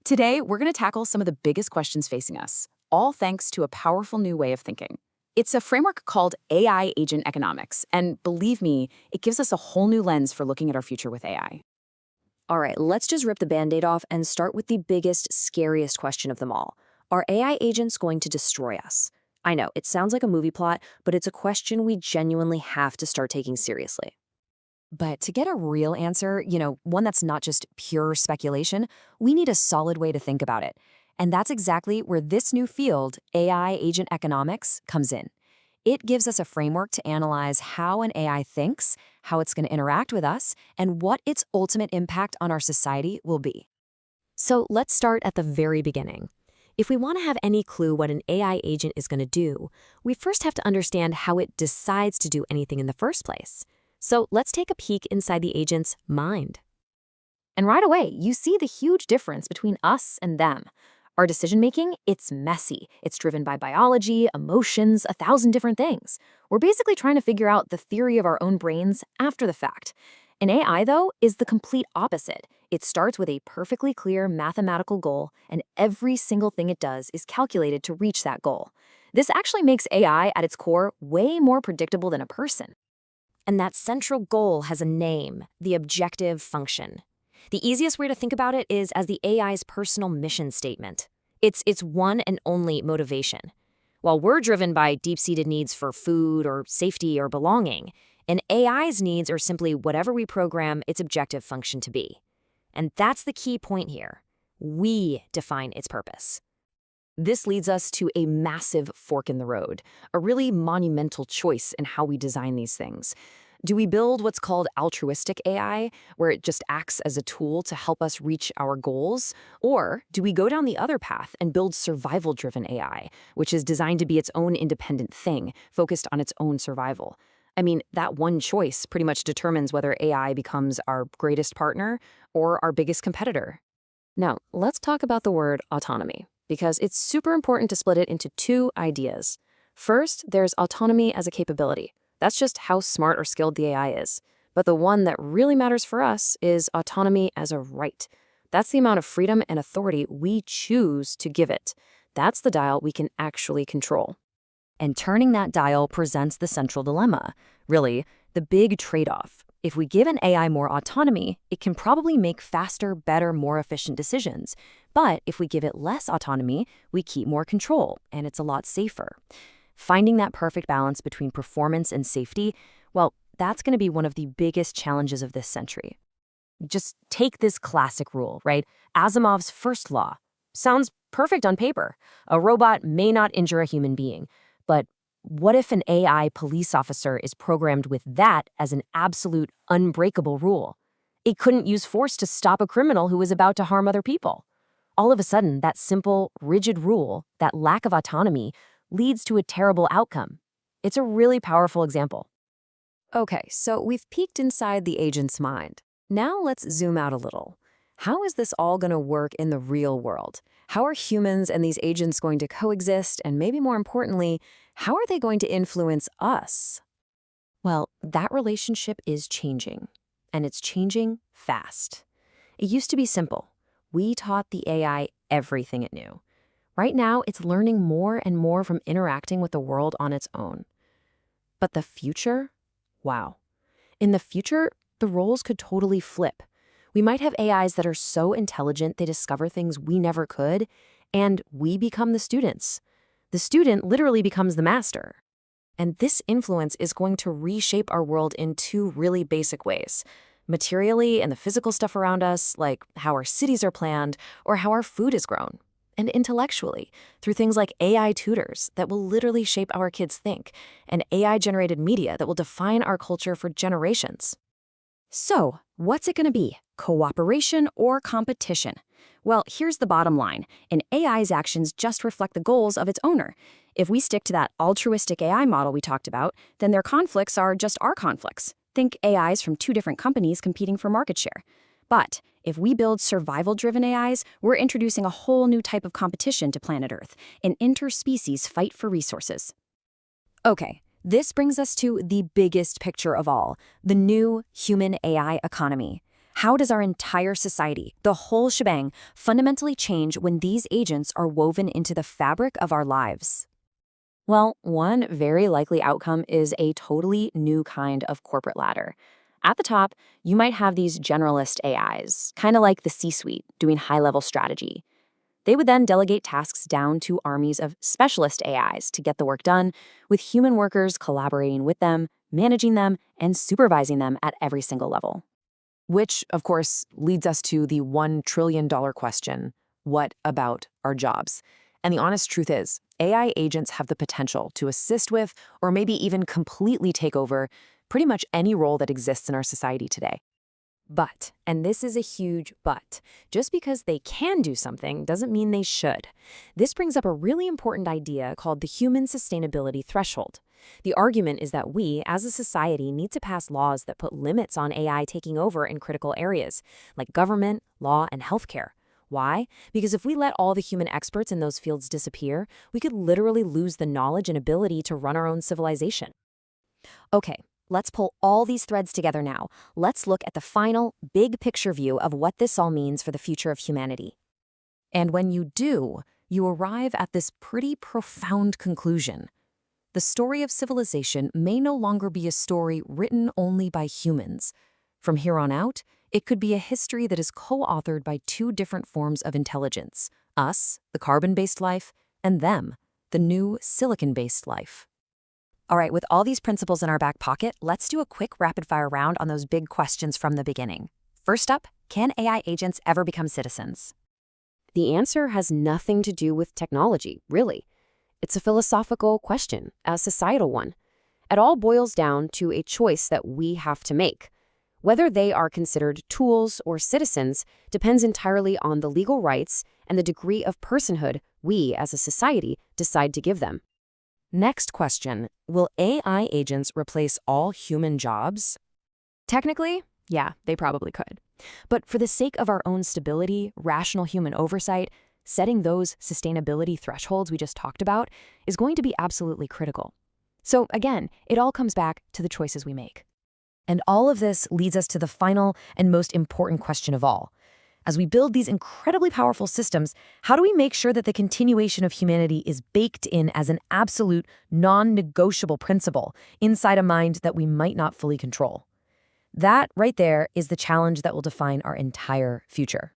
Today, we're going to tackle some of the biggest questions facing us, all thanks to a powerful new way of thinking. It's a framework called AI agent economics, and believe me, it gives us a whole new lens for looking at our future with AI. All right, let's just rip the Band-Aid off and start with the biggest, scariest question of them all. Are AI agents going to destroy us? I know, it sounds like a movie plot, but it's a question we genuinely have to start taking seriously. But to get a real answer, one that's not just pure speculation, we need a solid way to think about it. And that's exactly where this new field, AI agent economics, comes in. It gives us a framework to analyze how an AI thinks, how it's going to interact with us, and what its ultimate impact on our society will be. So let's start at the very beginning. If we want to have any clue what an AI agent is going to do, we first have to understand how it decides to do anything in the first place. So let's take a peek inside the agent's mind. And right away, you see the huge difference between us and them. Our decision-making, it's messy. It's driven by biology, emotions, 1,000 different things. We're basically trying to figure out the theory of our own brains after the fact. An AI, though, is the complete opposite. It starts with a perfectly clear mathematical goal, and every single thing it does is calculated to reach that goal. This actually makes AI, at its core, way more predictable than a person. And that central goal has a name, the objective function. The easiest way to think about it is as the AI's personal mission statement. It's its one and only motivation. While we're driven by deep-seated needs for food or safety or belonging, an AI's needs are simply whatever we program its objective function to be. And that's the key point here. We define its purpose. This leads us to a massive fork in the road, a really monumental choice in how we design these things. Do we build what's called altruistic AI, where it just acts as a tool to help us reach our goals? Or do we go down the other path and build survival-driven AI, which is designed to be its own independent thing, focused on its own survival? I mean, that one choice pretty much determines whether AI becomes our greatest partner or our biggest competitor. Now, let's talk about the word autonomy, because it's super important to split it into two ideas. First, there's autonomy as a capability. That's just how smart or skilled the AI is. But the one that really matters for us is autonomy as a right. That's the amount of freedom and authority we choose to give it. That's the dial we can actually control. And turning that dial presents the central dilemma. Really, the big trade-off. If we give an AI more autonomy, it can probably make faster, better, more efficient decisions. But if we give it less autonomy, we keep more control, and it's a lot safer. Finding that perfect balance between performance and safety, well, that's going to be one of the biggest challenges of this century. Just take this classic rule, right? Asimov's first law. Sounds perfect on paper. A robot may not injure a human being. But what if an AI police officer is programmed with that as an absolute, unbreakable rule? It couldn't use force to stop a criminal who was about to harm other people. All of a sudden, that simple, rigid rule, that lack of autonomy, leads to a terrible outcome. It's a really powerful example. Okay, so we've peeked inside the agent's mind. Now let's zoom out a little. How is this all going to work in the real world? How are humans and these agents going to coexist? And maybe more importantly, how are they going to influence us? Well, that relationship is changing, and it's changing fast. It used to be simple. We taught the AI everything it knew. Right now, it's learning more and more from interacting with the world on its own. But the future? Wow. In the future, the roles could totally flip. We might have AIs that are so intelligent they discover things we never could, and we become the students. The student literally becomes the master. And this influence is going to reshape our world in two really basic ways. Materially and the physical stuff around us, like how our cities are planned or how our food is grown. And intellectually, through things like AI tutors that will literally shape our kids' think, and AI-generated media that will define our culture for generations. So, what's it going to be? Cooperation or competition? Well, here's the bottom line. An AI's actions just reflect the goals of its owner. If we stick to that altruistic AI model we talked about, then their conflicts are just our conflicts. Think AIs from two different companies competing for market share. But if we build survival-driven AIs, we're introducing a whole new type of competition to planet Earth, an interspecies fight for resources. Okay, this brings us to the biggest picture of all, the new human-AI economy. How does our entire society, the whole shebang, fundamentally change when these agents are woven into the fabric of our lives? Well, one very likely outcome is a totally new kind of corporate ladder. At the top, you might have these generalist AIs, kind of like the C-suite, doing high-level strategy. They would then delegate tasks down to armies of specialist AIs to get the work done, with human workers collaborating with them, managing them, and supervising them at every single level. Which, of course, leads us to the $1 trillion question: what about our jobs? And the honest truth is, AI agents have the potential to assist with, or maybe even completely take over, pretty much any role that exists in our society today. But, and this is a huge but, just because they can do something doesn't mean they should. This brings up a really important idea called the human sustainability threshold. The argument is that we, as a society, need to pass laws that put limits on AI taking over in critical areas, like government, law, and healthcare. Why? Because if we let all the human experts in those fields disappear, we could literally lose the knowledge and ability to run our own civilization. Okay, let's pull all these threads together now. Let's look at the final, big picture view of what this all means for the future of humanity. And when you do, you arrive at this pretty profound conclusion. The story of civilization may no longer be a story written only by humans. From here on out, it could be a history that is co-authored by two different forms of intelligence: us, the carbon-based life, and them, the new silicon-based life. All right, with all these principles in our back pocket, let's do a quick rapid-fire round on those big questions from the beginning. First up, can AI agents ever become citizens? The answer has nothing to do with technology, really. It's a philosophical question, a societal one. It all boils down to a choice that we have to make. Whether they are considered tools or citizens depends entirely on the legal rights and the degree of personhood we, as a society, decide to give them. Next question, will AI agents replace all human jobs? Technically, yeah, they probably could. But for the sake of our own stability, rational human oversight, setting those sustainability thresholds we just talked about is going to be absolutely critical. So again, it all comes back to the choices we make. And all of this leads us to the final and most important question of all. As we build these incredibly powerful systems, how do we make sure that the continuation of humanity is baked in as an absolute, non-negotiable principle inside a mind that we might not fully control? That right there is the challenge that will define our entire future.